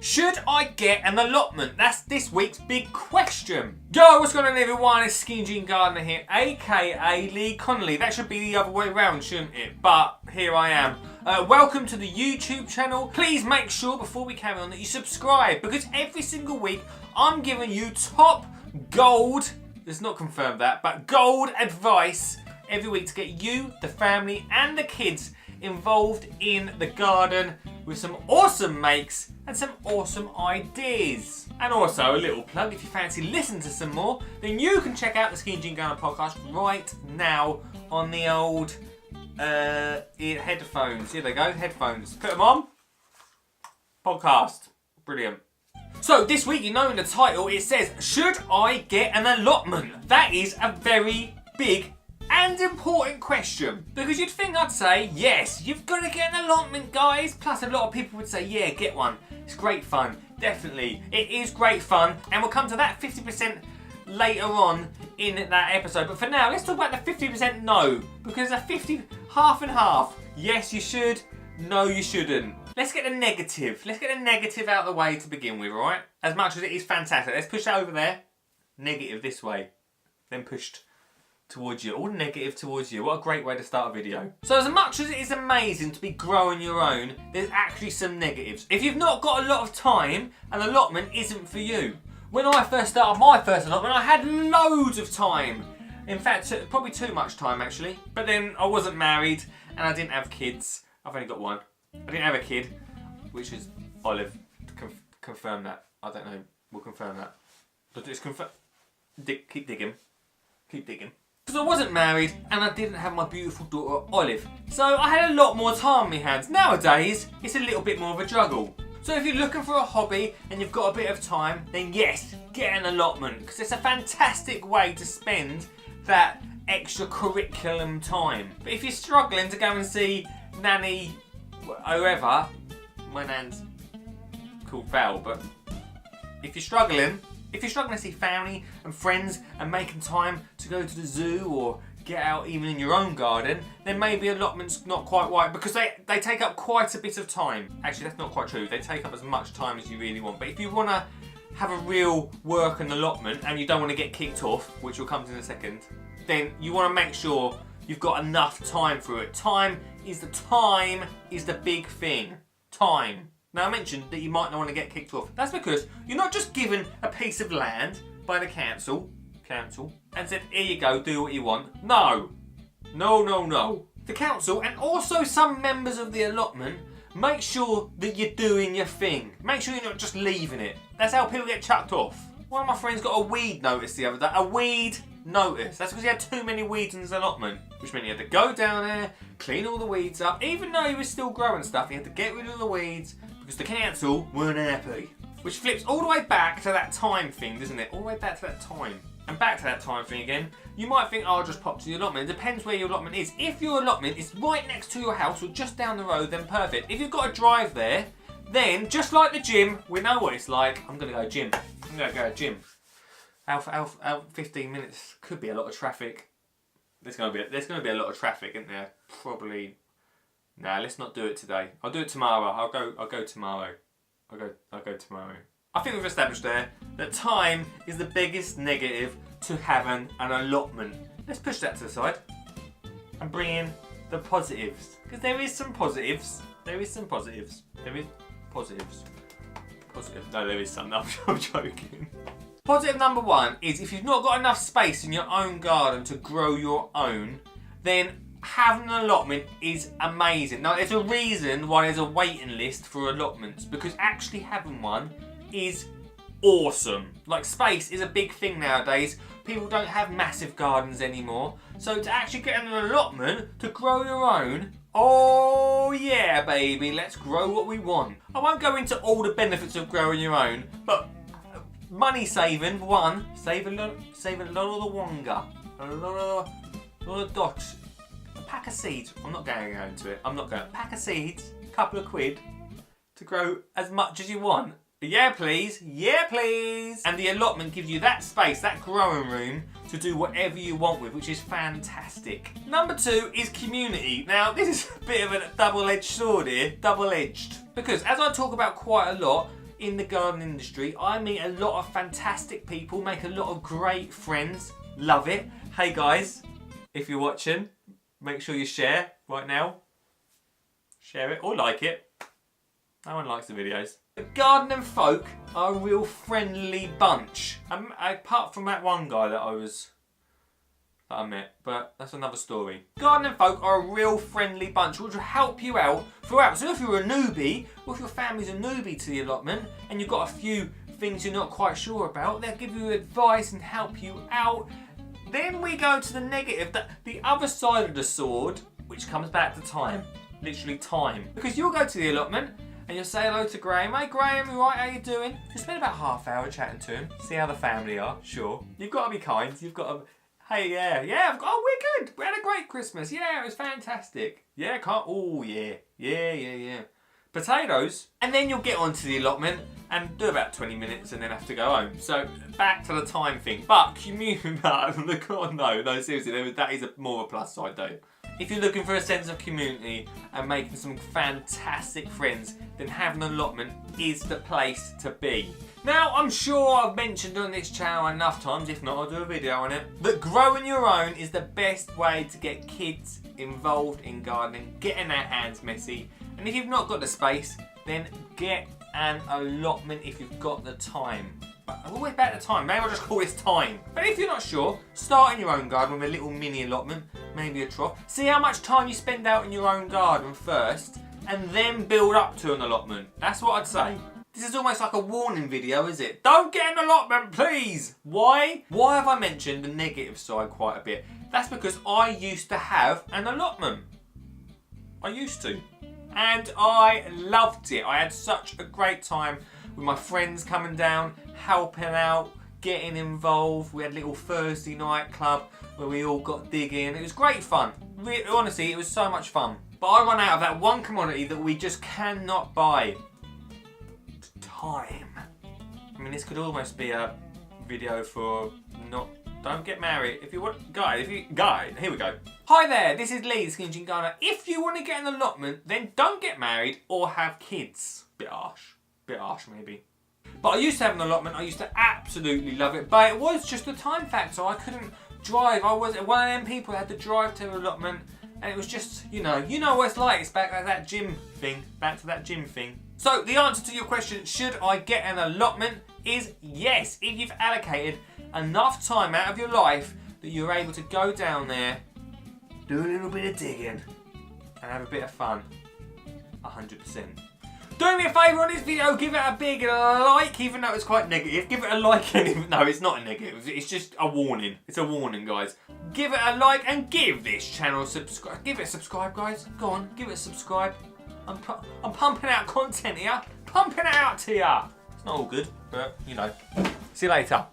Should I get an allotment? That's this week's big question. Yo, what's going on everyone? It's Skinny Jean Gardener here, aka Lee Connolly. That should be the other way around, shouldn't it? But here I am. Welcome to the YouTube channel. Please make sure before we carry on that you subscribe, because every single week I'm giving you top gold, it's not confirmed that, but gold advice every week to get you, the family and the kids involved in the garden with some awesome makes and some awesome ideas. And also a little plug, if you fancy listening to some more, then you can check out the Skinny Jean Gardener podcast right now on the old headphones. Here they go, headphones. Put them on. Podcast. Brilliant. So this week, you know in the title it says, should I get an allotment? That is a very big and important question, because you'd think I'd say yes, you've got to get an allotment, guys. Plus a lot of people would say yeah, get one, it's great fun. Definitely it is great fun, and we'll come to that 50% later on in that episode. But for now, let's talk about the 50% no, because a 50 half and half. Yes you should, no you shouldn't. Let's get the negative out of the way to begin with, alright? As much as it is fantastic, let's push that over there, negative this way, then pushed towards you, all negative towards you. What a great way to start a video. So as much as it is amazing to be growing your own, there's actually some negatives. If you've not got a lot of time, an allotment isn't for you. When I first started my first allotment, I had loads of time. In fact, probably too much time actually. But then I wasn't married and I didn't have kids. I've only got one. I didn't have a kid, which is Olive. Confirm that. I don't know. We'll confirm that. But just confirm. Keep digging. Keep digging. Because I wasn't married and I didn't have my beautiful daughter Olive. So I had a lot more time on my hands. Nowadays, it's a little bit more of a juggle. So if you're looking for a hobby and you've got a bit of time, then yes, get an allotment. Because it's a fantastic way to spend that extra curriculum time. But if you're struggling to go and see Nanny, whoever, my nan's called Val, but if you're struggling to see family and friends and making time to go to the zoo or get out even in your own garden, then maybe allotment's not quite right, because they take up quite a bit of time. Actually, that's not quite true. They take up as much time as you really want. But if you want to have a real work and allotment and you don't want to get kicked off, which we'll come to in a second, then you want to make sure you've got enough time for it. Time is the big thing. Time. Now I mentioned that you might not want to get kicked off. That's because you're not just given a piece of land by the council, and said, here you go, do what you want. No. No. The council, and also some members of the allotment, make sure that you're doing your thing. Make sure you're not just leaving it. That's how people get chucked off. One of my friends got a weed notice the other day. A weed notice. That's because he had too many weeds in his allotment, which meant he had to go down there, clean all the weeds up. Even though he was still growing stuff, he had to get rid of the weeds because the council weren't happy. Which flips all the way back to that time thing, doesn't it? All the way back to that time. And back to that time thing again. You might think, oh, I'll just pop to the allotment. It depends where your allotment is. If your allotment is right next to your house or just down the road, then perfect. If you've got to drive there, then just like the gym, we know what it's like. I'm going to go gym. I'm going to go gym. Out 15 minutes. Could be a lot of traffic. There's going to be a lot of traffic, isn't there? Probably. Nah, let's not do it today. I'll do it tomorrow. I'll go tomorrow. I'll go tomorrow. I think we've established there that time is the biggest negative to having an allotment. Let's push that to the side and bring in the positives. Because there is some positives. There is positives. No, there is some. No, I'm joking. Positive number one is if you've not got enough space in your own garden to grow your own, then having an allotment is amazing. Now, there's a reason why there's a waiting list for allotments, because actually having one is awesome. Like, space is a big thing nowadays. People don't have massive gardens anymore. So to actually get an allotment to grow your own, oh yeah, baby, let's grow what we want. I won't go into all the benefits of growing your own, but money saving, one, save a lot of the wonga, a lot of dots. A pack of seeds, I'm not going to go into it. A pack of seeds, a couple of quid to grow as much as you want. Yeah please, and the allotment gives you that space, that growing room to do whatever you want with, which is fantastic. Number two is community. Now this is a bit of a double-edged sword here, double-edged, because as I talk about quite a lot, in the garden industry. I meet a lot of fantastic people, make a lot of great friends. Love it. Hey guys, if you're watching, make sure you share right now. Share it or like it. No one likes the videos. The gardening folk are a real friendly bunch. Apart from that one guy that I met, but that's another story. Gardening folk are a real friendly bunch which will help you out throughout. So if you're a newbie, or if your family's a newbie to the allotment, and you've got a few things you're not quite sure about, they'll give you advice and help you out. Then we go to the negative, the other side of the sword, which comes back to time. Literally time. Because you'll go to the allotment, and you'll say hello to Graham. Hey Graham, you right? How you doing? You'll spend about half hour chatting to him, see how the family are, sure. You've got to be kind, you've got to... Hey, yeah, oh, we're good. We had a great Christmas. Yeah, it was fantastic. Yeah, oh, yeah. Potatoes. And then you'll get onto the allotment and do about 20 minutes and then have to go home. So, back to the time thing. But, no, seriously, that is more of a plus side though. If you're looking for a sense of community and making some fantastic friends, then having an allotment is the place to be. Now, I'm sure I've mentioned on this channel enough times, if not I'll do a video on it, that growing your own is the best way to get kids involved in gardening, getting their hands messy. And if you've not got the space, then get an allotment if you've got the time. But I'm always about the time, maybe I'll just call this time. But if you're not sure, start in your own garden with a little mini allotment, maybe a trough. See how much time you spend out in your own garden first, and then build up to an allotment. That's what I'd say. This is almost like a warning video, is it? Don't get an allotment, please! Why? Why have I mentioned the negative side quite a bit? That's because I used to have an allotment. I used to. And I loved it. I had such a great time with my friends coming down, helping out, getting involved. We had a little Thursday night club where we all got digging. It was great fun. Honestly, it was so much fun. But I run out of that one commodity that we just cannot buy. Time. I mean, this could almost be a video for don't get married. If you want, here we go. Hi there, this is Lee, the Skinny Jean Gardener. If you want to get an allotment, then don't get married or have kids. Bit harsh maybe. But I used to have an allotment, I used to absolutely love it, but it was just a time factor. I couldn't drive, I was one of them people who had to drive to an allotment, and it was just, you know what it's like, it's back to that gym thing. So the answer to your question, should I get an allotment, is yes, if you've allocated enough time out of your life that you're able to go down there, do a little bit of digging, and have a bit of fun. 100%. Do me a favour on this video, give it a big like, even though it's quite negative. Give it a like, no, it's not a negative, it's just a warning. It's a warning, guys. Give it a like and give this channel a subscribe. Give it a subscribe, guys. Go on, give it a subscribe. I'm pumping out content here, pumping it out to ya. It's not all good, but you know. See you later.